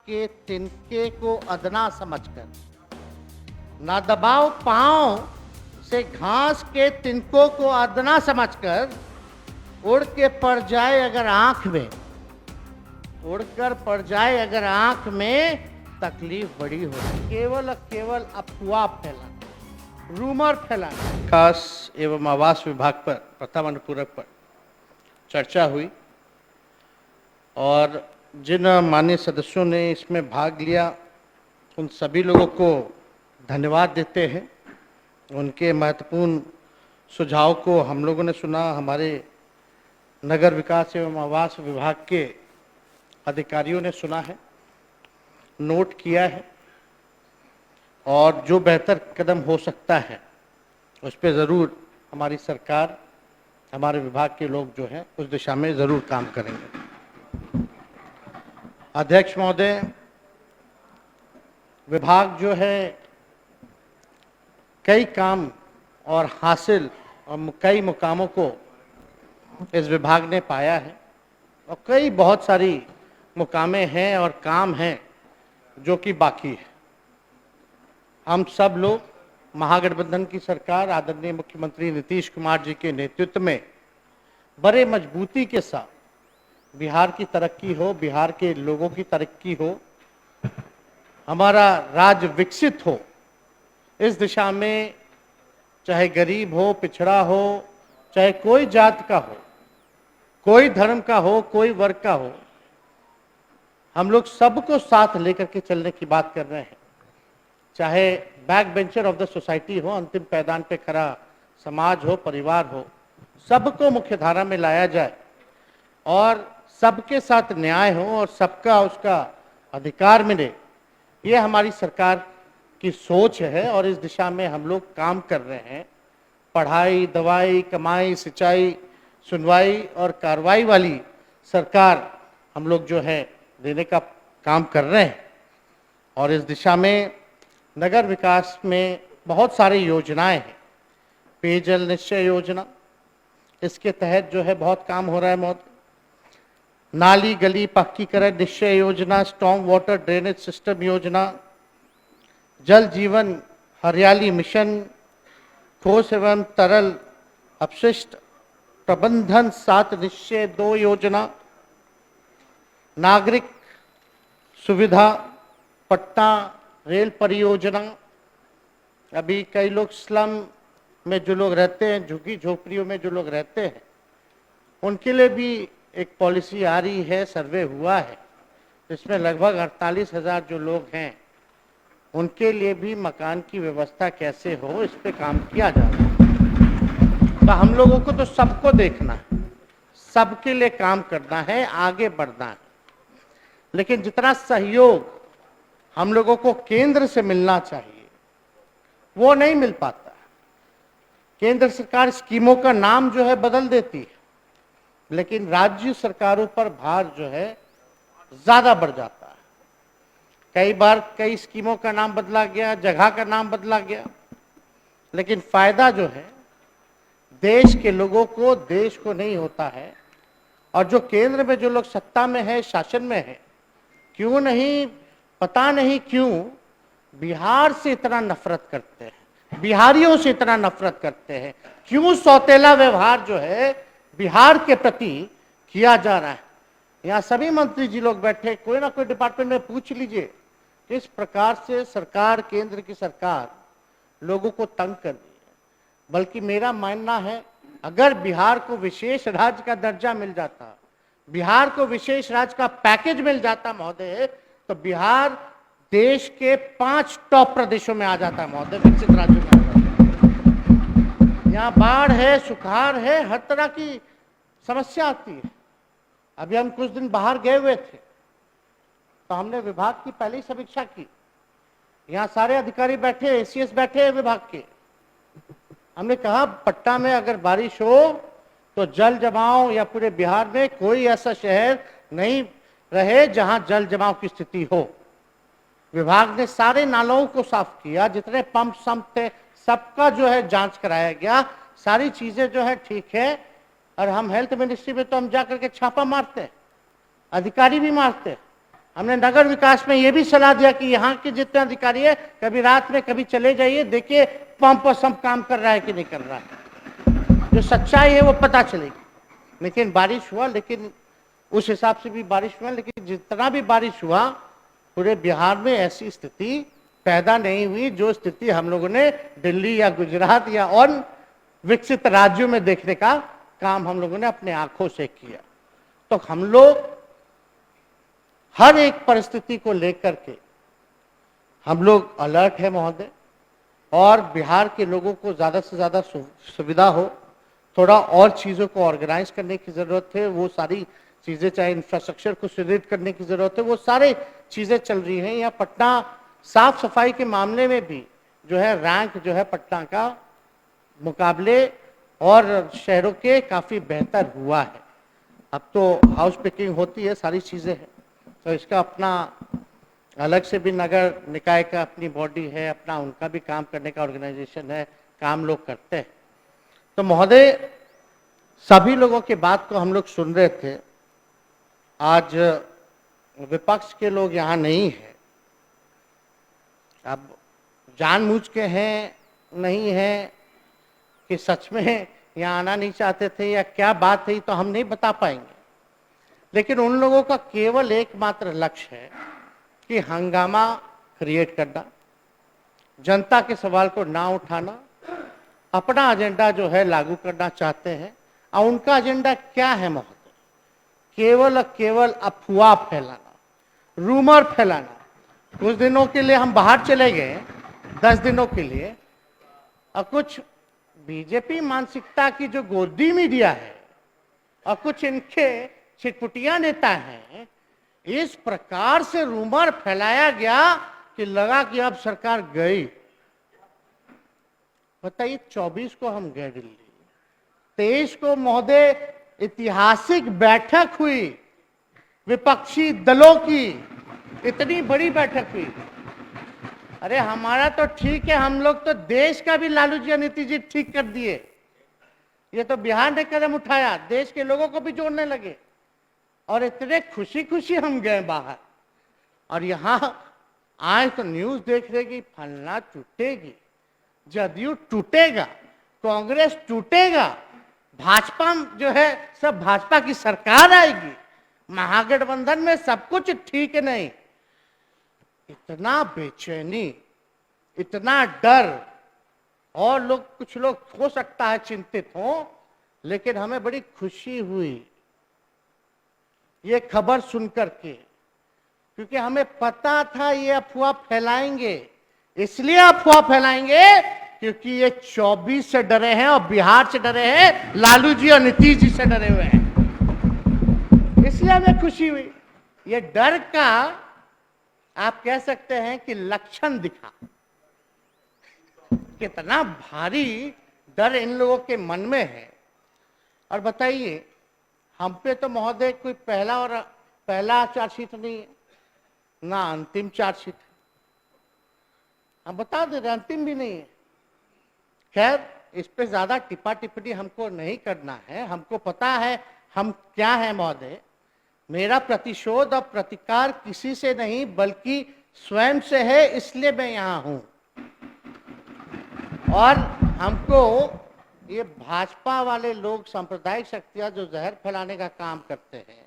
के तिनके को अदना समझकर, ना दबाओ पांव से घास के तिनकों को अदना समझकर, उड़ के पड़ जाए अगर आंख में, उड़कर पड़ जाए अगर आंख में, तकलीफ बड़ी हो। केवल अफवाह फैलाना, रूमर फैलाना। विकास एवं आवास विभाग पर प्रथम अनुपूरक पर चर्चा हुई और जिन माननीय सदस्यों ने इसमें भाग लिया उन सभी लोगों को धन्यवाद देते हैं। उनके महत्वपूर्ण सुझाव को हम लोगों ने सुना, हमारे नगर विकास एवं आवास विभाग के अधिकारियों ने सुना है, नोट किया है और जो बेहतर कदम हो सकता है उस पर ज़रूर हमारी सरकार, हमारे विभाग के लोग जो हैं उस दिशा में ज़रूर काम करेंगे। अध्यक्ष महोदय, विभाग जो है कई काम और हासिल और कई मुकामों को इस विभाग ने पाया है और कई बहुत सारी मुकामें हैं और काम हैं जो कि बाकी है। हम सब लोग महागठबंधन की सरकार आदरणीय मुख्यमंत्री नीतीश कुमार जी के नेतृत्व में बड़े मजबूती के साथ बिहार की तरक्की हो, बिहार के लोगों की तरक्की हो, हमारा राज्य विकसित हो, इस दिशा में चाहे गरीब हो, पिछड़ा हो, चाहे कोई जात का हो, कोई धर्म का हो, कोई वर्ग का हो, हम लोग सबको साथ लेकर के चलने की बात कर रहे हैं। चाहे back bencher of the society हो, अंतिम पैदान पे खड़ा समाज हो, परिवार हो, सबको मुख्य धारा में लाया जाए और सबके साथ न्याय हो और सबका उसका अधिकार मिले, ये हमारी सरकार की सोच है और इस दिशा में हम लोग काम कर रहे हैं। पढ़ाई, दवाई, कमाई, सिंचाई, सुनवाई और कार्रवाई वाली सरकार हम लोग जो है देने का काम कर रहे हैं और इस दिशा में नगर विकास में बहुत सारी योजनाएं हैं। पेयजल निश्चय योजना, इसके तहत जो है बहुत काम हो रहा है महोदय। नाली गली पक्कीकरण निश्चय योजना, स्टॉर्म वाटर ड्रेनेज सिस्टम योजना, जल जीवन हरियाली मिशन, ठोस एवं तरल अपशिष्ट प्रबंधन 7 निश्चय 2 योजना, नागरिक सुविधा पट्टा रेल परियोजना। अभी कई लोग स्लम में जो लोग रहते हैं, झुग्गी झोपड़ियों में जो लोग रहते हैं, उनके लिए भी एक पॉलिसी आ रही है, सर्वे हुआ है, इसमें लगभग 48,000 जो लोग हैं उनके लिए भी मकान की व्यवस्था कैसे हो, इस पे काम किया जा रहा है। तो हम लोगों को तो सबको देखना है, सबके लिए काम करना है, आगे बढ़ना है, लेकिन जितना सहयोग हम लोगों को केंद्र से मिलना चाहिए वो नहीं मिल पाता। केंद्र सरकार स्कीमों का नाम जो है बदल देती है, लेकिन राज्य सरकारों पर भार जो है ज्यादा बढ़ जाता है। कई बार कई स्कीमों का नाम बदला गया, जगह का नाम बदला गया, लेकिन फायदा जो है देश के लोगों को, देश को नहीं होता है। और जो केंद्र में जो लोग सत्ता में है, शासन में है, क्यों नहीं, पता नहीं क्यों बिहार से इतना नफरत करते हैं, बिहारियों से इतना नफरत करते हैं, क्यों सौतेला व्यवहार जो है बिहार के प्रति किया जा रहा है। यहाँ सभी मंत्री जी लोग बैठे, कोई ना कोई डिपार्टमेंट में पूछ लीजिए किस प्रकार से सरकार, केंद्र की सरकार लोगों को तंग कर रही है। बल्कि मेरा मानना है अगर बिहार को विशेष राज्य का दर्जा मिल जाता, बिहार को विशेष राज्य का पैकेज मिल जाता महोदय, तो बिहार देश के 5 टॉप प्रदेशों में आ जाता है महोदय, विकसित राज्यों में आ जाता है। यहाँ बाढ़ है, सुखाड़ है, हर तरह की समस्या आती है। अभी हम कुछ दिन बाहर गए हुए थे तो हमने विभाग की पहली समीक्षा की। यहाँ सारे अधिकारी बैठे, एसीएस बैठे हैं विभाग के। हमने कहा पटना में अगर बारिश हो तो जल जमाव या पूरे बिहार में कोई ऐसा शहर नहीं रहे जहां जल जमाव की स्थिति हो। विभाग ने सारे नालों को साफ किया, जितने पंप संप थे सबका जो है जांच कराया गया, सारी चीजें जो है ठीक है। और हम हेल्थ मिनिस्ट्री में तो हम जाकर के छापा मारते हैं, अधिकारी भी मारते हैं, हमने नगर विकास में ये भी सलाह दिया कि यहाँ के जितने अधिकारी है कभी रात में कभी चले जाइए, देखिए पंप और सब काम कर रहा है कि नहीं कर रहा है, जो सच्चाई है वो पता चलेगी। लेकिन बारिश हुआ, लेकिन उस हिसाब से भी बारिश हुआ, लेकिन जितना भी बारिश हुआ पूरे बिहार में ऐसी स्थिति पैदा नहीं हुई जो स्थिति हम लोगों ने दिल्ली या गुजरात या और विकसित राज्यों में देखने का काम हम लोगों ने अपने आंखों से किया। तो हम लोग हर एक परिस्थिति को लेकर के हम लोग अलर्ट है महोदय, और बिहार के लोगों को ज्यादा से ज्यादा सुविधा हो, थोड़ा और चीजों को ऑर्गेनाइज करने की जरूरत है। वो सारी चीजें, चाहे इंफ्रास्ट्रक्चर को सुदृढ़ करने की जरूरत है, वो सारे चीजें चल रही हैं। या पटना साफ सफाई के मामले में भी जो है रैंक जो है पटना का मुकाबले और शहरों के काफी बेहतर हुआ है। अब तो हाउस पिकिंग होती है, सारी चीजें हैं, तो इसका अपना अलग से भी नगर निकाय का अपनी बॉडी है, अपना उनका भी काम करने का ऑर्गेनाइजेशन है, काम लोग करते हैं। तो महोदय, सभी लोगों की बात को हम लोग सुन रहे थे। आज विपक्ष के लोग यहाँ नहीं है, अब जानबूझ के हैं नहीं है कि सच में यहाँ आना नहीं चाहते थे या क्या बात है, तो हम नहीं बता पाएंगे। लेकिन उन लोगों का केवल एकमात्र लक्ष्य है कि हंगामा क्रिएट करना, जनता के सवाल को ना उठाना, अपना एजेंडा जो है लागू करना चाहते हैं। और उनका एजेंडा क्या है महोदय? केवल और केवल अफवाह फैलाना, रूमर फैलाना। कुछ दिनों के लिए हम बाहर चले गए, 10 दिनों के लिए, और कुछ बीजेपी मानसिकता की जो गोदी मीडिया है और कुछ इनके छिटपुटिया नेता हैं, इस प्रकार से रूमर फैलाया गया कि लगा कि अब सरकार गई। बताइए, 24 को हम गए दिल्ली, 23 को महोदय ऐतिहासिक बैठक हुई विपक्षी दलों की, इतनी बड़ी बैठक हुई। अरे हमारा तो ठीक है, हम लोग तो देश का भी लालू जी और नीतीश जी ठीक कर दिए। ये तो बिहार ने कदम उठाया, देश के लोगों को भी जोड़ने लगे, और इतने खुशी खुशी हम गए बाहर। और यहाँ आए तो न्यूज देख रहे कि फलना टूटेगी, जदयू टूटेगा, कांग्रेस टूटेगा, भाजपा जो है सब भाजपा की सरकार आएगी, महागठबंधन में सब कुछ ठीक नहीं। इतना बेचैनी, इतना डर, और लोग, कुछ लोग हो सकता है चिंतित हो, लेकिन हमें बड़ी खुशी हुई ये खबर सुनकर के, क्योंकि हमें पता था ये अफवाह फैलाएंगे। इसलिए अफवाह फैलाएंगे क्योंकि ये 24 से डरे हैं और बिहार से डरे हैं, लालू जी और नीतीश जी से डरे हुए हैं। इसलिए हमें खुशी हुई। ये डर का आप कह सकते हैं कि लक्षण दिखा, कितना भारी डर इन लोगों के मन में है। और बताइए, हम पे तो महोदय कोई पहला चार्जशीट नहीं है, ना अंतिम चार्जशीट है। हम बता दे रहे, अंतिम भी नहीं है। खैर, इस पे ज्यादा टिप्पा टिप्पणी हमको नहीं करना है। हमको पता है हम क्या है महोदय। मेरा प्रतिशोध और प्रतिकार किसी से नहीं बल्कि स्वयं से है, इसलिए मैं यहां हूं। और हमको ये भाजपा वाले लोग, सांप्रदायिक शक्तियां जो जहर फैलाने का काम करते हैं,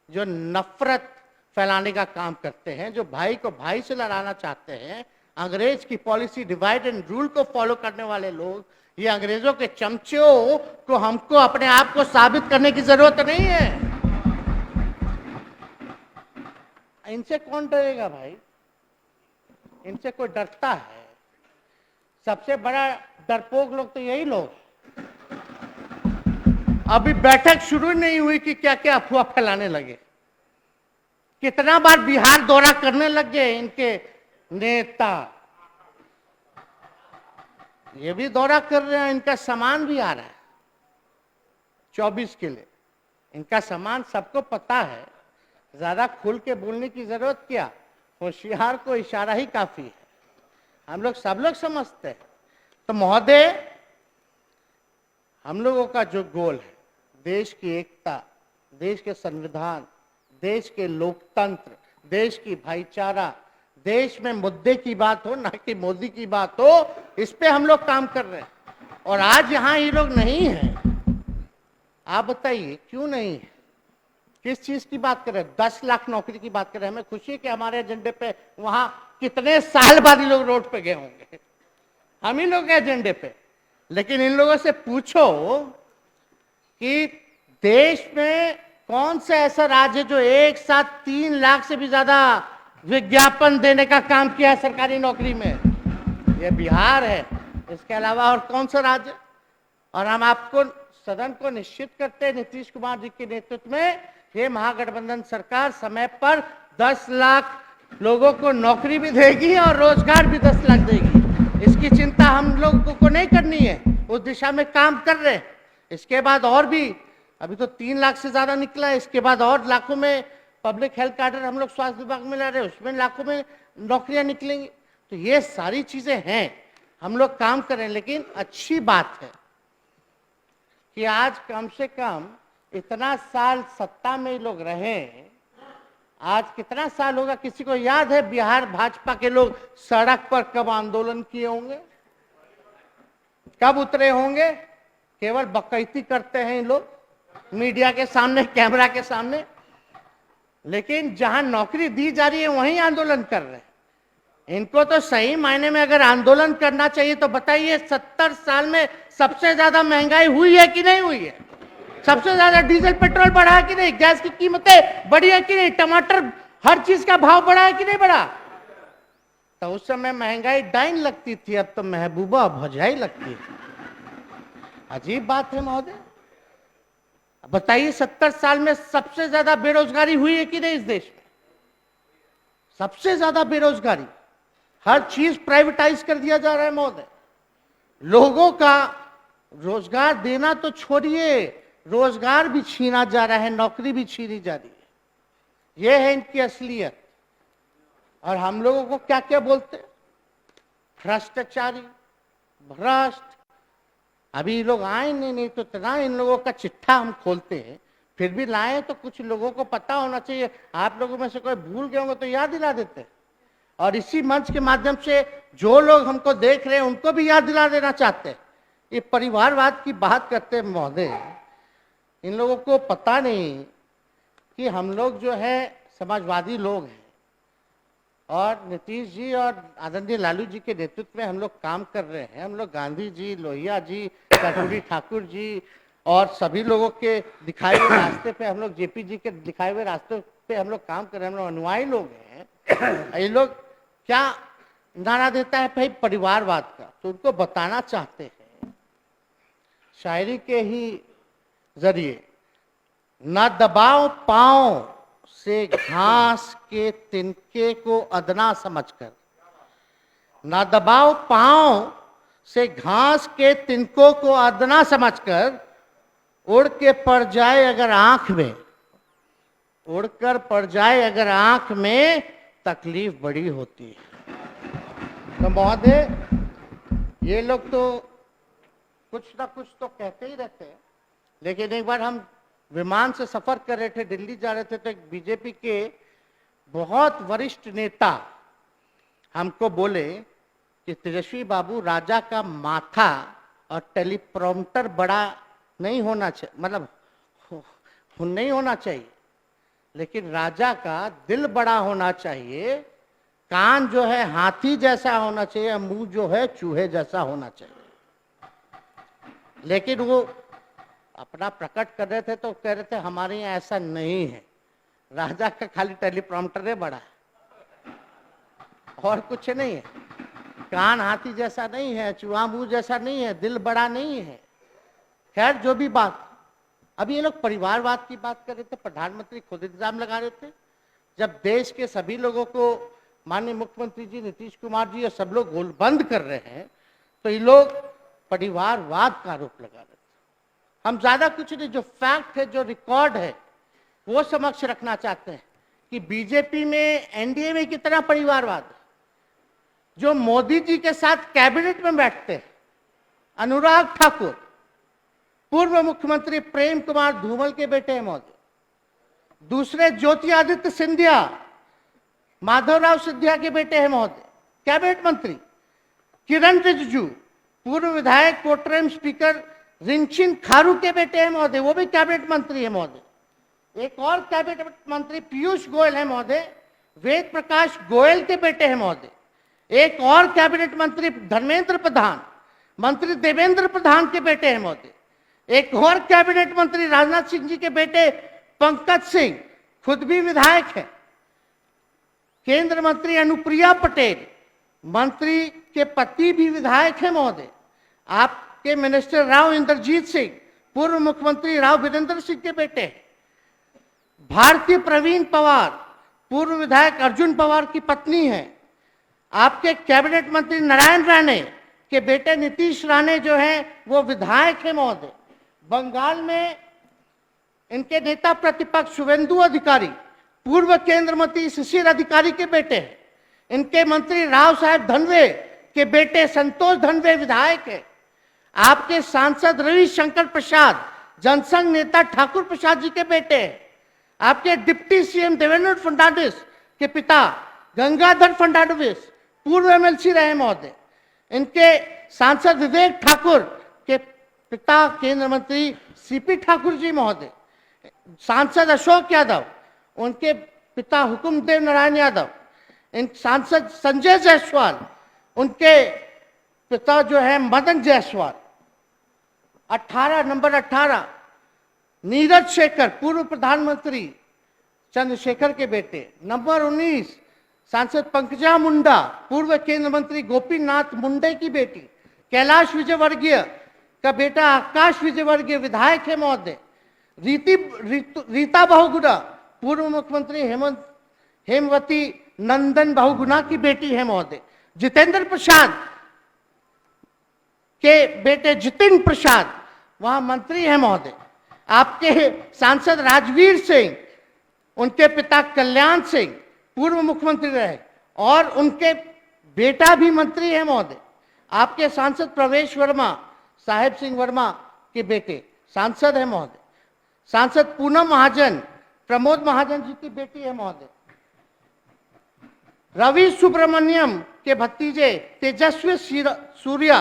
जो नफरत फैलाने का काम करते हैं, जो भाई को भाई से लड़ाना चाहते हैं, अंग्रेज की पॉलिसी डिवाइड एंड रूल को फॉलो करने वाले लोग, ये अंग्रेजों के चमचों को हमको अपने आप को साबित करने की जरूरत नहीं है। इनसे कौन डरेगा भाई? इनसे कोई डरता है? सबसे बड़ा डरपोक लोग तो यही लोग। अभी बैठक शुरू नहीं हुई कि क्या क्या अफवाह फैलाने लगे। कितना बार बिहार दौरा करने लग गए इनके नेता। ये भी दौरा कर रहे हैं, इनका सामान भी आ रहा है 24 के लिए। इनका सामान सबको पता है, ज्यादा खुल के बोलने की जरूरत क्या, होशियार को इशारा ही काफी है। हम लोग सब लोग समझते हैं। तो महोदय, हम लोगों का जो गोल है, देश की एकता, देश के संविधान, देश के लोकतंत्र, देश की भाईचारा, देश में मुद्दे की बात हो, ना कि मोदी की बात हो, इस पे हम लोग काम कर रहे हैं। और आज यहाँ ये लोग नहीं है। आप बताइए क्यों नहीं है? किस चीज की बात कर रहे हैं? 10 लाख नौकरी की बात कर रहे हैं। हमें खुशी है कि हमारे एजेंडे पे वहां कितने साल बाद ये लोग रोड पे गए होंगे, हम ही लोग एजेंडे पे। लेकिन इन लोगों से पूछो कि देश में कौन सा ऐसा राज्य है जो एक साथ 3 लाख से भी ज्यादा विज्ञापन देने का काम किया है सरकारी नौकरी में? ये बिहार है। इसके अलावा और कौन सा राज्य? और हम आपको सदन को निश्चित करते हैं, नीतीश कुमार जी के नेतृत्व में ये महागठबंधन सरकार समय पर 10 लाख लोगों को नौकरी भी देगी और रोजगार भी 10 लाख देगी। इसकी चिंता हम लोगों को नहीं करनी है, उस दिशा में काम कर रहे हैं। इसके बाद और भी, अभी तो 3 लाख से ज्यादा निकला है, इसके बाद और लाखों में पब्लिक हेल्थ कैडर हम लोग स्वास्थ्य विभाग में ला रहे हैं, उसमें लाखों में नौकरियां निकलेंगी। तो ये सारी चीजें हैं, हम लोग काम कर रहे हैं। लेकिन अच्छी बात है कि आज कम से कम इतना साल सत्ता में लोग रहे। आज कितना साल होगा, किसी को याद है बिहार भाजपा के लोग सड़क पर कब आंदोलन किए होंगे, कब उतरे होंगे? केवल बकैती करते हैं इन लोग मीडिया के सामने, कैमरा के सामने। लेकिन जहां नौकरी दी जा रही है वहीं आंदोलन कर रहे हैं। इनको तो सही मायने में अगर आंदोलन करना चाहिए तो बताइए, 70 साल में सबसे ज्यादा महंगाई हुई है कि नहीं हुई है? सबसे ज्यादा डीजल पेट्रोल बढ़ा है कि नहीं? गैस की कीमतें बढ़ी है कि नहीं? टमाटर, हर चीज का भाव बढ़ा है कि नहीं बढ़ा? तो उस समय महंगाई डाइन लगती थी, अब तो महबूबा भौजाई लगती है। अजीब बात है महोदय। बताइए, 70 साल में सबसे ज्यादा बेरोजगारी हुई है कि नहीं इस देश में? सबसे ज्यादा बेरोजगारी, हर चीज प्राइवेटाइज कर दिया जा रहा है महोदय। लोगों का रोजगार देना तो छोड़िए, रोजगार भी छीना जा रहा है, नौकरी भी छीनी जा रही है। यह है इनकी असलियत। और हम लोगों को क्या क्या बोलते हैं? भ्रष्टाचारी, भ्रष्ट। अभी ये लोग आए नहीं तो इतना इन लोगों का चिट्ठा हम खोलते हैं, फिर भी लाए तो कुछ लोगों को पता होना चाहिए। आप लोगों में से कोई भूल गए होंगे तो याद दिला देते हैं। और इसी मंच के माध्यम से जो लोग हमको देख रहे हैं उनको भी याद दिला देना चाहते हैं। ये परिवारवाद की बात करते हैं महोदय, इन लोगों को पता नहीं कि हम लोग जो है समाजवादी लोग हैं और नीतीश जी और आदरणीय लालू जी के नेतृत्व में हम लोग काम कर रहे हैं। हम लोग गांधी जी, लोहिया जी, कर्पूरी ठाकुर जी और सभी लोगों के दिखाए हुए रास्ते पे, हम लोग जेपी जी के दिखाए हुए रास्ते पे हम लोग काम कर रहे हैं। हम लोग अनुयायी लोग हैं। ये लोग क्या नारा देता है भाई? परिवारवाद का। तो उनको बताना चाहते हैं शायरी के ही जरिए, न दबाओ पांव से घास के तिनके को अदना समझकर, न दबाओ पांव से घास के तिनकों को अदना समझकर, उड़ के पड़ जाए अगर आंख में, उड़कर पड़ जाए अगर आंख में, तकलीफ बड़ी होती है। तो महोदय, ये लोग तो कुछ ना कुछ तो कहते ही रहते हैं। लेकिन एक बार हम विमान से सफर कर रहे थे, दिल्ली जा रहे थे, तो एक बीजेपी के बहुत वरिष्ठ नेता हमको बोले कि तेजस्वी बाबू, राजा का माथा और टेलीप्रॉम्प्टर बड़ा नहीं होना चाहिए, मतलब नहीं होना चाहिए, लेकिन राजा का दिल बड़ा होना चाहिए। कान जो है हाथी जैसा होना चाहिए, मुंह जो है चूहे जैसा होना चाहिए। लेकिन वो अपना प्रकट कर रहे थे तो कह रहे थे हमारे यहाँ ऐसा नहीं है, राजा का खाली टेलीप्रॉम्प्टर है बड़ा है और कुछ नहीं है। कान हाथी जैसा नहीं है, चूहा मुंह जैसा नहीं है, दिल बड़ा नहीं है। खैर जो भी बात, अभी ये लोग परिवारवाद की बात कर रहे थे। प्रधानमंत्री खुद इल्जाम लगा रहे थे, जब देश के सभी लोगों को माननीय मुख्यमंत्री जी, नीतीश कुमार जी और सब लोग गोलबंद कर रहे हैं, तो ये लोग परिवारवाद का आरोप लगा रहे थे। हम ज्यादा कुछ नहीं, जो फैक्ट है, जो रिकॉर्ड है, वो समक्ष रखना चाहते हैं कि बीजेपी में, एनडीए में कितना परिवारवाद है। जो मोदी जी के साथ कैबिनेट में बैठते हैं, अनुराग ठाकुर, पूर्व मुख्यमंत्री प्रेम कुमार धूमल के बेटे हैं महोदय। दूसरे ज्योतिरादित्य सिंधिया, माधवराव सिंधिया के बेटे हैं महोदय, कैबिनेट मंत्री। किरण रिजिजू पूर्व विधायक कोटरेम स्पीकर रिंचिन खारू के बेटे हैं महोदय, वो भी कैबिनेट मंत्री है महोदय। एक और कैबिनेट मंत्री पीयूष गोयल है महोदय, वेद प्रकाश गोयल के बेटे हैं महोदय। एक और कैबिनेट मंत्री धर्मेंद्र प्रधान, मंत्री देवेंद्र प्रधान के बेटे हैं महोदय। एक और कैबिनेट मंत्री राजनाथ सिंह जी के बेटे पंकज सिंह, खुद भी विधायक हैं। केंद्र मंत्री अनुप्रिया पटेल, मंत्री के पति भी विधायक हैं महोदय। आपके मिनिस्टर राव इंद्रजीत सिंह पूर्व मुख्यमंत्री राव वीरेंद्र सिंह के बेटे हैं। भारती प्रवीण पवार पूर्व विधायक अर्जुन पवार की पत्नी है। आपके कैबिनेट मंत्री नारायण राणे के बेटे नीतीश राणे जो हैं वो विधायक है महोदय। बंगाल में इनके नेता प्रतिपक्ष शुभेंदु अधिकारी पूर्व केंद्र मंत्री शिशिर अधिकारी के बेटे हैं। इनके मंत्री राव साहेब धनवे के बेटे संतोष धनवे विधायक है। आपके सांसद रविशंकर प्रसाद जनसंघ नेता ठाकुर प्रसाद जी के बेटे हैं। आपके डिप्टी सीएम देवेंद्र फडणवीस के पिता गंगाधर फडणवीस पूर्व एमएलसी रहे महोदय। इनके सांसद विवेक ठाकुर के पिता केंद्र मंत्री सीपी ठाकुर जी महोदय। सांसद अशोक यादव, उनके पिता हुकुमदेव नारायण यादव। इन सांसद संजय जायसवाल, उनके पिता जो है मदन जायसवाल। 18 नंबर 18 नीरज शेखर पूर्व प्रधानमंत्री चंद्रशेखर के बेटे। नंबर 19 सांसद पंकजा मुंडा पूर्व केंद्र मंत्री गोपीनाथ मुंडे की बेटी। कैलाश विजयवर्गीय का बेटा आकाश विजयवर्गीय विधायक है महोदय। रीता बहुगुणा पूर्व मुख्यमंत्री हेमवती नंदन बहुगुणा की बेटी है महोदय। जितेंद्र प्रसाद के बेटे जितिन प्रसाद वहां मंत्री है महोदय। आपके सांसद राजवीर सिंह, उनके पिता कल्याण सिंह पूर्व मुख्यमंत्री रहे और उनके बेटा भी मंत्री है महोदय। आपके सांसद प्रवेश वर्मा साहेब सिंह वर्मा के बेटे सांसद है महोदय। सांसद पूनम महाजन प्रमोद महाजन जी की बेटी है महोदय। रवि सुब्रमण्यम के भतीजे तेजस्वी सूर्या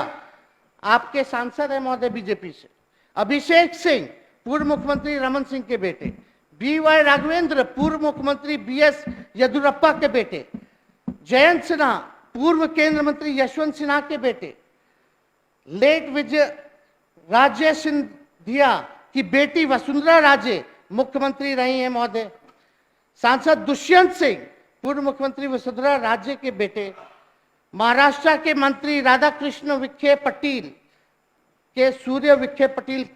आपके सांसद है महोदय बीजेपी से। अभिषेक सिंह पूर्व मुख्यमंत्री रमन सिंह के बेटे। बीवाई राघवेंद्र पूर्व मुख्यमंत्री बीएस येदियुरप्पा के बेटे। जयंत सिन्हा पूर्व केंद्र मंत्री यशवंत सिन्हा के बेटे। लेट विजय राजे सिंधिया की बेटी वसुंधरा राजे मुख्यमंत्री रही हैं महोदय। सांसद दुष्यंत सिंह पूर्व मुख्यमंत्री वसुंधरा राजे के बेटे। महाराष्ट्र के मंत्री राधा कृष्ण विखे पटेल के सूर्य विखे पटेल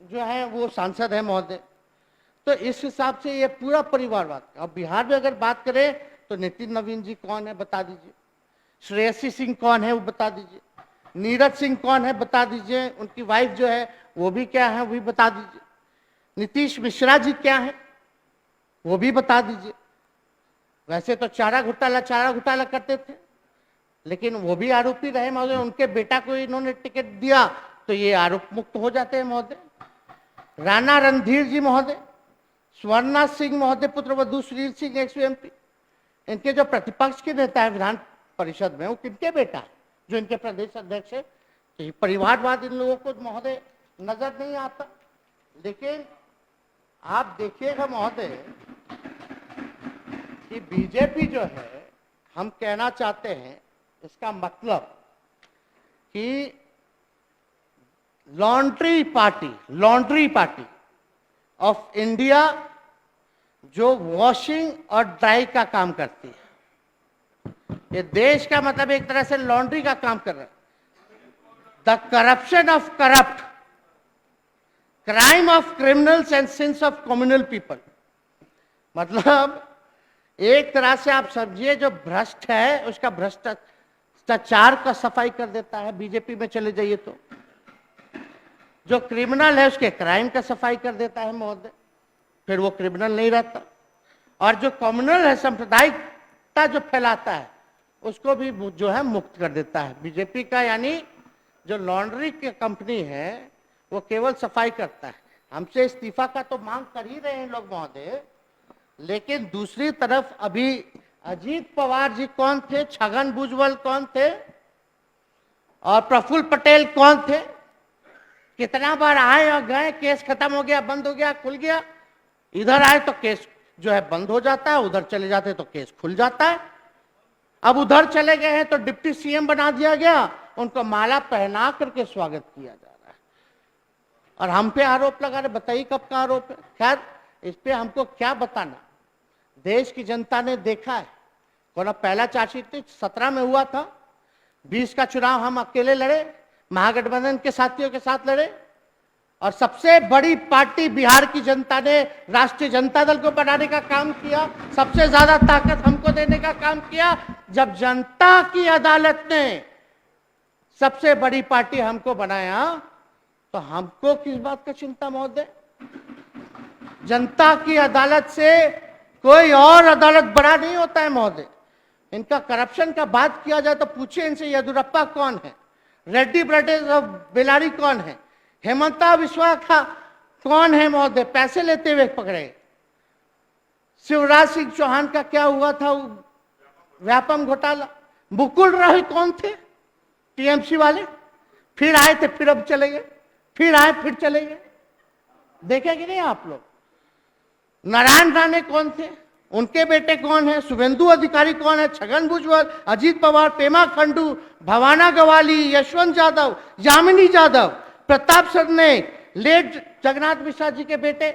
जो है वो सांसद है महोदय। तो इस हिसाब से ये पूरा परिवार बात। अब बिहार में अगर बात करें तो नितिन नवीन जी कौन है बता दीजिए। श्रेयसी सिंह कौन है वो बता दीजिए। नीरज सिंह कौन है बता दीजिए। उनकी वाइफ जो है वो भी क्या है वो भी बता दीजिए। नीतीश मिश्रा जी क्या है वो भी बता दीजिए। वैसे तो चारा घोटाला करते थे लेकिन वो भी आरोपी रहे महोदय। उनके बेटा को इन्होंने टिकट दिया तो ये आरोप मुक्त हो जाते हैं महोदय। राणा रणधीर जी महोदय, स्वर्णा सिंह महोदय पुत्रवधू सुनील सिंह एक्स-एमपी, इनके जो प्रतिपक्ष के नेता है विधान परिषद में वो किनके बेटा है जो इनके प्रदेश अध्यक्ष है। तो ये परिवारवाद इन लोगों को महोदय नजर नहीं आता। लेकिन आप देखिएगा महोदय कि बीजेपी जो है हम कहना चाहते हैं इसका मतलब कि लॉन्ड्री पार्टी ऑफ इंडिया जो वॉशिंग और ड्राई का काम करती है। ये देश का मतलब एक तरह से लॉन्ड्री का काम कर रहा है। The corruption of corrupt, crime of criminals and since of communal people. मतलब एक तरह से आप समझिए जो भ्रष्ट है उसका भ्रष्टाचार का सफाई कर देता है। बीजेपी में चले जाइए तो जो क्रिमिनल है उसके क्राइम का सफाई कर देता है महोदय, फिर वो क्रिमिनल नहीं रहता। और जो कम्युनल है सांप्रदायिकता जो फैलाता है उसको भी जो है मुक्त कर देता है बीजेपी का। यानी जो लॉन्ड्री की कंपनी है वो केवल सफाई करता है। हमसे इस्तीफा का तो मांग कर ही रहे हैं लोग महोदय, लेकिन दूसरी तरफ अभी अजीत पवार जी कौन थे, छगन भुजबल कौन थे और प्रफुल्ल पटेल कौन थे? कितना बार आए और गए, केस खत्म हो गया, बंद हो गया, खुल गया। इधर आए तो केस जो है बंद हो जाता है, उधर चले जाते तो केस खुल जाता है। अब उधर चले गए हैं तो डिप्टी सीएम बना दिया गया, उनको माला पहना करके स्वागत किया जा रहा है और हम पे आरोप लगा रहे। बताइए कब का आरोप है? खैर, इस पे हमको क्या बताना, देश की जनता ने देखा है। कोना पहला चार्जशीट 17 में हुआ था, 20 का चुनाव हम अकेले लड़े, महागठबंधन के साथियों के साथ लड़े और सबसे बड़ी पार्टी बिहार की जनता ने राष्ट्रीय जनता दल को बनाने का काम किया, सबसे ज्यादा ताकत हमको देने का काम किया। जब जनता की अदालत ने सबसे बड़ी पार्टी हमको बनाया तो हमको किस बात का चिंता महोदय? जनता की अदालत से कोई और अदालत बड़ा नहीं होता है महोदय। इनका करप्शन का बात किया जाए तो पूछिए इनसे, येदुरप्पा कौन है, रेड्डी ब्रदर्स ऑफ बेलारी कौन है, हेमंता बिस्वा कौन है महोदय, पैसे लेते हुए पकड़े। शिवराज सिंह चौहान का क्या हुआ था, व्यापम घोटाला। मुकुल रॉय कौन थे, टीएमसी वाले, फिर आए थे फिर अब चले गए, फिर आए फिर चले गए। देखे कि नहीं आप लोग? नारायण राणे कौन थे, उनके बेटे कौन है, शुभेंदु अधिकारी कौन है, छगन भुजबल, अजीत पवार, पेमा खंडू, भवाना गवाली, यशवंत यादव, यामिनी यादव, प्रताप सरनाईक, लेट जगन्नाथ मिश्रा जी के बेटे,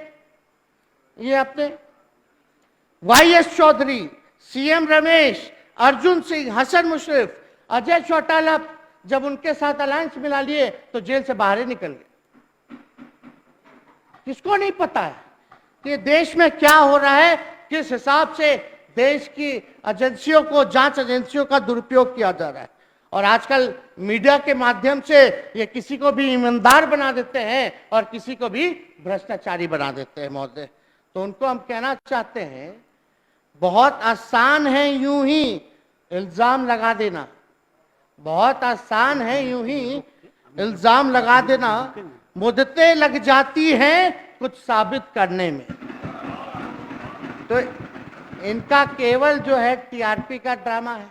ये अपने वाईएस चौधरी, सीएम रमेश, अर्जुन सिंह, हसन मुशर्रफ, अजय चौटाला जब उनके साथ अलायंस मिला लिए तो जेल से बाहर ही निकल गए। किसको नहीं पता है कि देश में क्या हो रहा है, किस हिसाब से देश की एजेंसियों को, जांच एजेंसियों का दुरुपयोग किया जा रहा है। और आजकल मीडिया के माध्यम से ये किसी को भी ईमानदार बना देते हैं और किसी को भी भ्रष्टाचारी बना देते हैं महोदय। तो उनको हम कहना चाहते हैं, बहुत आसान है यूं ही इल्जाम लगा देना, बहुत आसान है यूं ही इल्जाम लगा देना, मुद्दतें लग जाती हैं कुछ साबित करने में। तो इनका केवल जो है टीआरपी का ड्रामा है,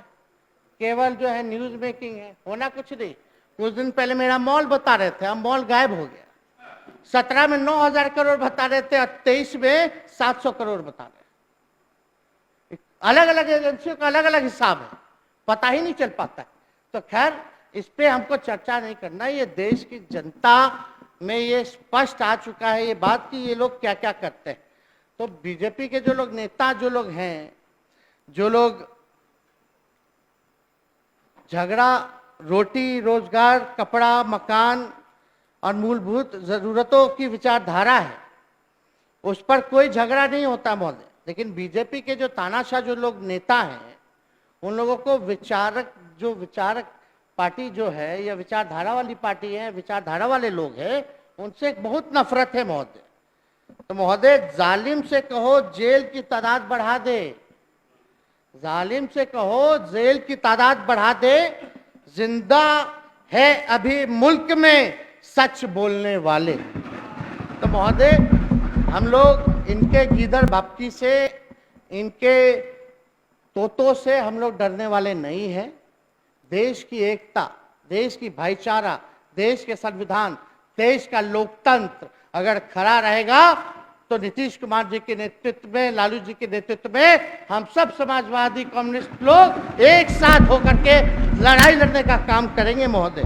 केवल जो है न्यूज मेकिंग है, होना कुछ नहीं। कुछ दिन पहले मेरा मॉल बता रहे थे, अब मॉल गायब हो गया। 17 में 9,000 करोड़ बता रहे थे और 23 में 700 करोड़ बता रहे। अलग अलग एजेंसियों का अलग अलग हिसाब है, पता ही नहीं चल पाता है। तो खैर, इस पे हमको चर्चा नहीं करना। ये देश की जनता में ये स्पष्ट आ चुका है ये बात कि ये लोग क्या क्या करते हैं। तो बीजेपी के जो लोग नेता, जो लोग हैं, जो लोग झगड़ा, रोटी, रोजगार, कपड़ा, मकान और मूलभूत जरूरतों की विचारधारा है, उस पर कोई झगड़ा नहीं होता महोदय। लेकिन बीजेपी के जो तानाशाह जो लोग नेता हैं, उन लोगों को विचारक पार्टी जो है या विचारधारा वाली पार्टी है, विचारधारा वाले लोग हैं, उनसे बहुत नफरत है महोदय। तो महोदय, जालिम से कहो जेल की तादाद बढ़ा दे, जालिम से कहो जेल की तादाद बढ़ा दे, जिंदा है अभी मुल्क में सच बोलने वाले। तो महोदय, हम लोग इनके गीदड़ भपकी से, इनके तोतों से हम लोग डरने वाले नहीं हैं। देश की एकता, देश की भाईचारा, देश के संविधान, देश का लोकतंत्र अगर खड़ा रहेगा तो नीतीश कुमार जी के नेतृत्व में, लालू जी के नेतृत्व में हम सब समाजवादी कम्युनिस्ट लोग एक साथ होकर के लड़ाई लड़ने का काम करेंगे महोदय।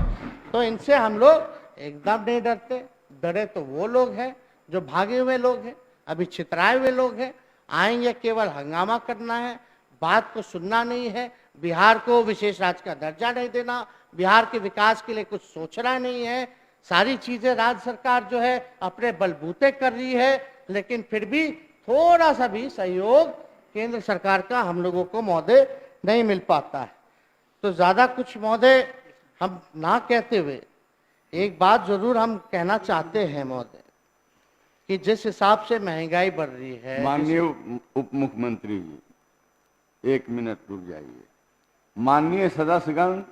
तो इनसे हम लोग एकदम नहीं डरते। डरे तो वो लोग हैं जो भागे हुए लोग हैं, अभी छितराए हुए लोग हैं। आएंगे केवल हंगामा करना है, बात को सुनना नहीं है, बिहार को विशेष राज्य का दर्जा नहीं देना, बिहार के विकास के लिए कुछ सोचना नहीं है। सारी चीजें राज्य सरकार जो है अपने बलबूते कर रही है, लेकिन फिर भी थोड़ा सा भी सहयोग केंद्र सरकार का हम लोगों को महोदय नहीं मिल पाता है। तो ज्यादा कुछ महोदय हम ना कहते हुए एक बात जरूर हम कहना चाहते हैं महोदय, कि जिस हिसाब से महंगाई बढ़ रही है। माननीय उप मुख्यमंत्री जी, 1 मिनट रुक जाइए। माननीय सदस्यगण,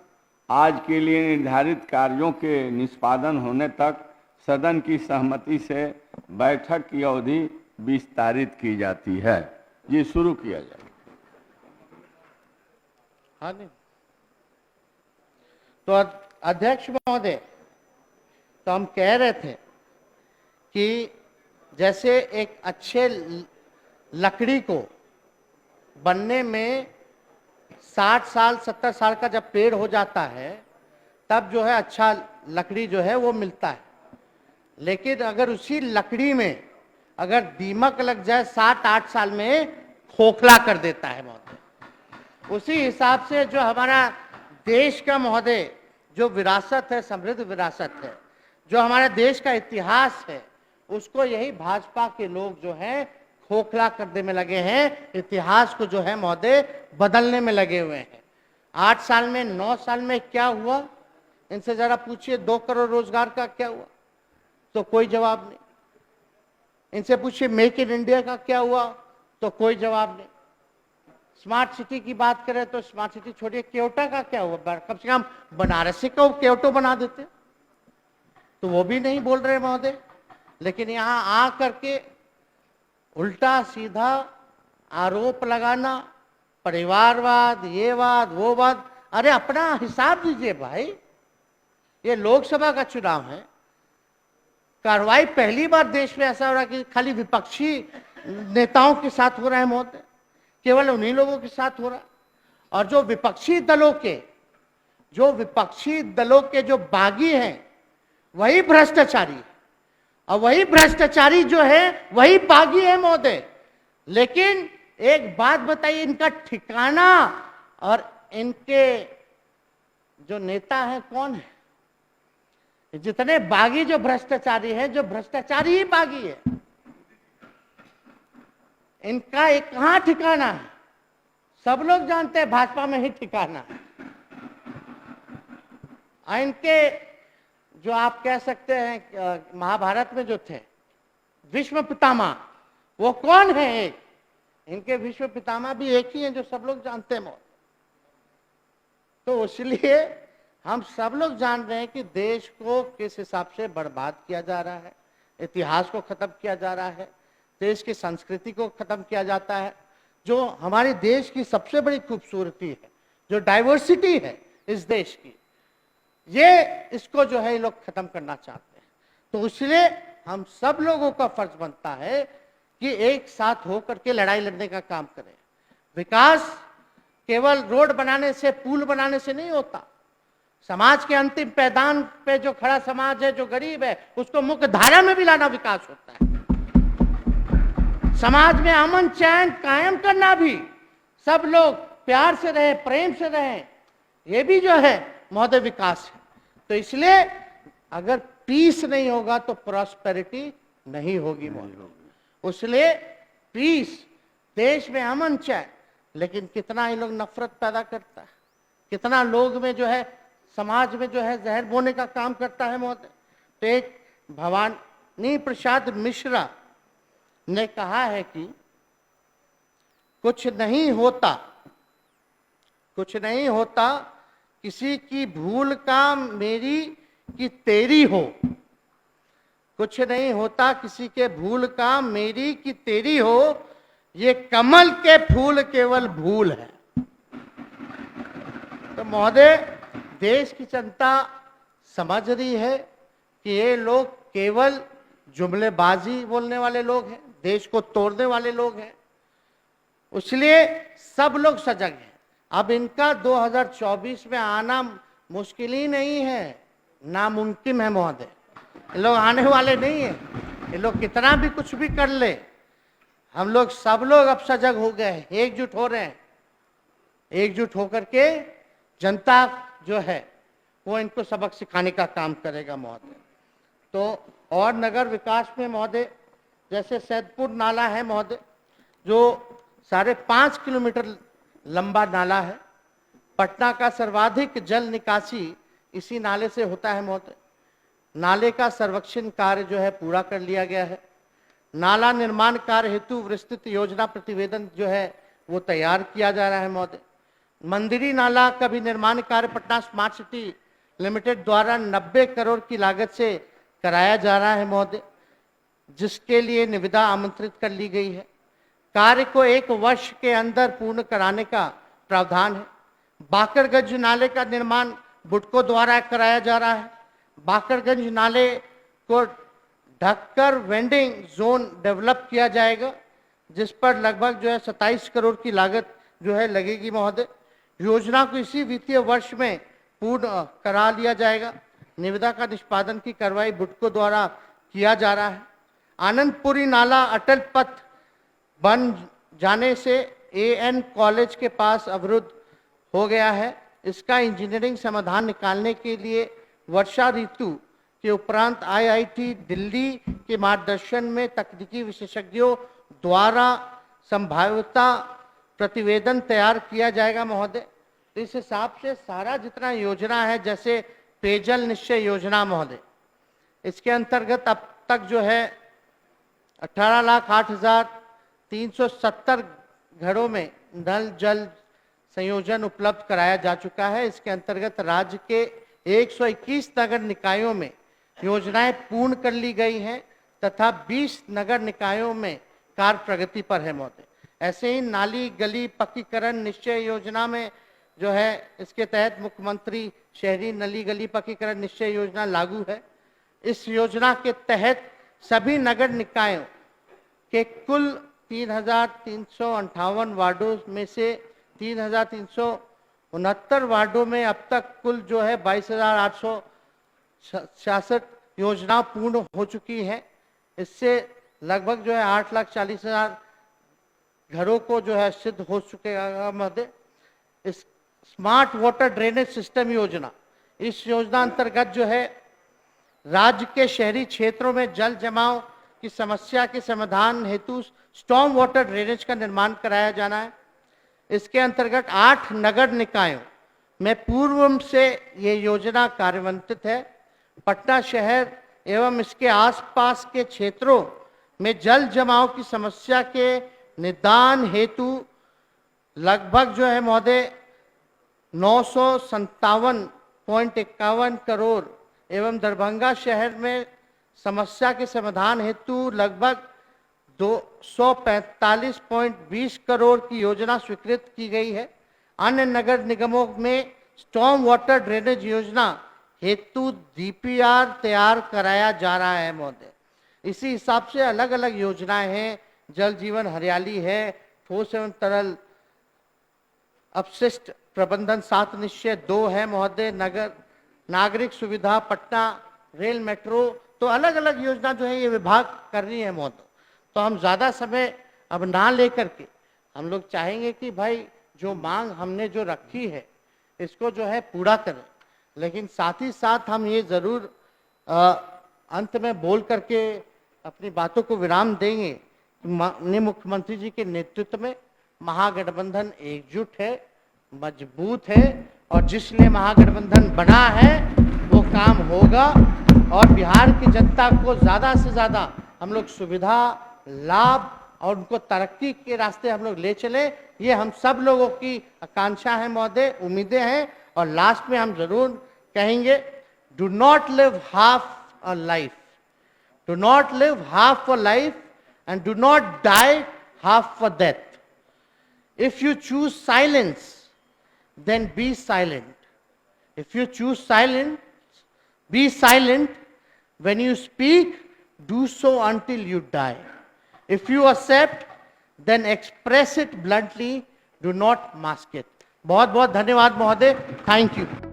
आज के लिए निर्धारित कार्यों के निष्पादन होने तक सदन की सहमति से बैठक की अवधि विस्तारित की जाती है। ये शुरू किया जाए। हाँ नहीं, तो अध्यक्ष महोदय, तो हम कह रहे थे कि जैसे एक अच्छे लकड़ी को बनने में 60 साल 70 साल का जब पेड़ हो जाता है तब जो है अच्छा लकड़ी जो है वो मिलता है, लेकिन अगर उसी लकड़ी में अगर दीमक लग जाए 7-8 साल में खोखला कर देता है महोदय। उसी हिसाब से जो हमारा देश का महोदय जो विरासत है, समृद्ध विरासत है, जो हमारे देश का इतिहास है, उसको यही भाजपा के लोग जो है खोखला करने में लगे हैं, इतिहास को जो है महोदय बदलने में लगे हुए हैं। 8 साल में 9 साल में क्या हुआ, इनसे जरा पूछिए 2 करोड़ रोजगार का क्या हुआ, तो कोई जवाब नहीं। इनसे पूछिए मेक इन इंडिया का क्या हुआ, तो कोई जवाब नहीं। स्मार्ट सिटी की बात करें तो स्मार्ट सिटी छोड़िए, क्योटो का क्या हुआ, कम से कम बनारसी को क्योटो बना देते, तो वो भी नहीं बोल रहे महोदय। लेकिन यहां आ करके उल्टा सीधा आरोप लगाना, परिवारवाद, ये वाद वो वाद, अरे अपना हिसाब दीजिए भाई, ये लोकसभा का चुनाव है। कार्रवाई पहली बार देश में ऐसा हो रहा है कि खाली विपक्षी नेताओं के साथ हो रहा है महोदय, केवल उन्हीं लोगों के साथ हो रहा है। और जो विपक्षी दलों के जो बागी हैं वही भ्रष्टाचारी है, और वही भ्रष्टाचारी जो है वही बागी है महोदय। लेकिन एक बात बताइए, इनका ठिकाना और इनके जो नेता हैं कौन है? जितने बागी जो भ्रष्टाचारी है, जो भ्रष्टाचारी ही बागी है, इनका एक कहां ठिकाना है? सब लोग जानते हैं भाजपा में ही ठिकाना है। और इनके जो आप कह सकते हैं महाभारत में जो थे विश्व पितामह, वो कौन है? एक इनके विश्व पितामह भी एक ही हैं जो सब लोग जानते हैं। तो इसलिए हम सब लोग जान रहे हैं कि देश को किस हिसाब से बर्बाद किया जा रहा है, इतिहास को खत्म किया जा रहा है, देश की संस्कृति को खत्म किया जाता है। जो हमारे देश की सबसे बड़ी खूबसूरती है, जो डाइवर्सिटी है इस देश की, ये इसको जो है ये लोग खत्म करना चाहते हैं। तो इसलिए हम सब लोगों का फर्ज बनता है कि एक साथ होकर के लड़ाई लड़ने का काम करें। विकास केवल रोड बनाने से, पुल बनाने से नहीं होता। समाज के अंतिम पैदान पे जो खड़ा समाज है, जो गरीब है, उसको मुख्य धारा में भी लाना विकास होता है। समाज में अमन चैन कायम करना भी, सब लोग प्यार से रहे, प्रेम से रहे, ये भी जो है महोदय विकास है। तो इसलिए अगर पीस नहीं होगा तो प्रॉस्पेरिटी नहीं होगी महोदय। इसलिए पीस, देश में अमन चैन, लेकिन कितना ही लोग नफरत पैदा करता है, कितना लोग में जो है समाज में जो है जहर बोने का काम करता है महोदय। तो एक भवानी प्रसाद मिश्रा ने कहा है कि कुछ नहीं होता किसी की भूल का मेरी कि तेरी हो, कुछ नहीं होता किसी के भूल का मेरी कि तेरी हो, ये कमल के फूल केवल भूल है। तो महोदय, देश की जनता समझ रही है कि ये लोग केवल जुमलेबाजी बोलने वाले लोग हैं, देश को तोड़ने वाले लोग हैं। इसलिए सब लोग सजग हैं। अब इनका 2024 में आना मुश्किल ही नहीं है, नामुमकिन है महोदय। ये लोग आने वाले नहीं है। ये लोग कितना भी कुछ भी कर ले, हम लोग सब लोग अब सजग हो गए हैं, एकजुट हो रहे हैं। एकजुट होकर के जनता जो है वो इनको सबक सिखाने का काम करेगा महोदय। तो और नगर विकास में महोदय, जैसे सैदपुर नाला है महोदय, जो 5.5 किलोमीटर लंबा नाला है। पटना का सर्वाधिक जल निकासी इसी नाले से होता है महोदय। नाले का सर्वेक्षण कार्य जो है पूरा कर लिया गया है। नाला निर्माण कार्य हेतु विस्तृत योजना प्रतिवेदन जो है वो तैयार किया जा रहा है महोदय। मंदिरी नाला का भी निर्माण कार्य पटना स्मार्ट सिटी लिमिटेड द्वारा 90 करोड़ की लागत से कराया जा रहा है महोदय, जिसके लिए निविदा आमंत्रित कर ली गई है। कार्य को 1 वर्ष के अंदर पूर्ण कराने का प्रावधान है। बाकरगंज नाले का निर्माण बुडको द्वारा कराया जा रहा है। बाकरगंज नाले को ढककर वेंडिंग जोन डेवलप किया जाएगा, जिस पर लगभग जो है 27 करोड़ की लागत जो है लगेगी महोदय। योजना को इसी वित्तीय वर्ष में पूर्ण करा लिया जाएगा। निविदा का निष्पादन की कार्रवाई बुडको द्वारा किया जा रहा है। आनंदपुरी नाला अटल पथ बन जाने से एएन कॉलेज के पास अवरुद्ध हो गया है। इसका इंजीनियरिंग समाधान निकालने के लिए वर्षा ऋतु के उपरांत आईआईटी दिल्ली के मार्गदर्शन में तकनीकी विशेषज्ञों द्वारा संभाव्यता प्रतिवेदन तैयार किया जाएगा महोदय। तो इस हिसाब से सारा जितना योजना है, जैसे पेयजल निश्चय योजना महोदय, इसके अंतर्गत अब तक जो है 18,08,370 घरों में नल जल संयोजन उपलब्ध कराया जा चुका है। इसके अंतर्गत राज्य के 121 नगर निकायों में योजनाएं पूर्ण कर ली गई हैं तथा 20 नगर निकायों में कार्य प्रगति पर है महोदय। ऐसे ही नाली गली पक्कीकरण निश्चय योजना में जो है, इसके तहत मुख्यमंत्री शहरी नली गली पक्कीकरण निश्चय योजना लागू है। इस योजना के तहत सभी नगर निकायों के कुल 3,358 वार्डों में से 3,369 वार्डों में अब तक कुल जो है 22,866 योजना पूर्ण हो चुकी है। इससे लगभग जो है 8,40,000 घरों को जो है सिद्ध हो चुके महोदय। इस स्मार्ट वाटर ड्रेनेज सिस्टम योजना, इस योजना अंतर्गत जो है राज्य के शहरी क्षेत्रों में जल जमाव की समस्या के समाधान हेतु स्टॉर्म वाटर ड्रेनेज का निर्माण कराया जाना है। इसके अंतर्गत 8 नगर निकायों में पूर्व से ये योजना कार्यान्वित है। पटना शहर एवं इसके आसपास के क्षेत्रों में जल जमाव की समस्या के निदान हेतु लगभग जो है महोदय 957.51 करोड़ एवं दरभंगा शहर में समस्या के समाधान हेतु लगभग 245.20 करोड़ की योजना स्वीकृत की गई है। अन्य नगर निगमों में स्टॉर्म वाटर ड्रेनेज योजना हेतु डीपीआर तैयार कराया जा रहा है महोदय। इसी हिसाब से अलग अलग योजनाएं हैं। जल जीवन हरियाली है, ठोस एवं तरल अपशिष्ट प्रबंधन 7 निश्चय 2 है महोदय, नगर नागरिक सुविधा पटना रेल मेट्रो, तो अलग अलग योजना जो है ये विभाग कर रही है महोदय। तो हम ज़्यादा समय अब ना लेकर के हम लोग चाहेंगे कि भाई जो मांग हमने जो रखी है इसको जो है पूरा करें, लेकिन साथ ही साथ हम ये ज़रूर अंत में बोल करके अपनी बातों को विराम देंगे कि माननीय मुख्यमंत्री जी के नेतृत्व में महागठबंधन एकजुट है, मजबूत है और जिसलिए महागठबंधन बना है वो काम होगा और बिहार की जनता को ज़्यादा से ज़्यादा हम लोग सुविधा लाभ और उनको तरक्की के रास्ते हम लोग ले चले, ये हम सब लोगों की आकांक्षा है महोदय, उम्मीदें हैं। और लास्ट में हम जरूर कहेंगे, do not live half a life, do not live half for life and do not die half for death. If you choose silence, then be silent. If you choose silence, be silent. When you speak, do so until you die. If you accept, then express it bluntly. Do not mask it. बहुत बहुत धन्यवाद महोदय. Thank you.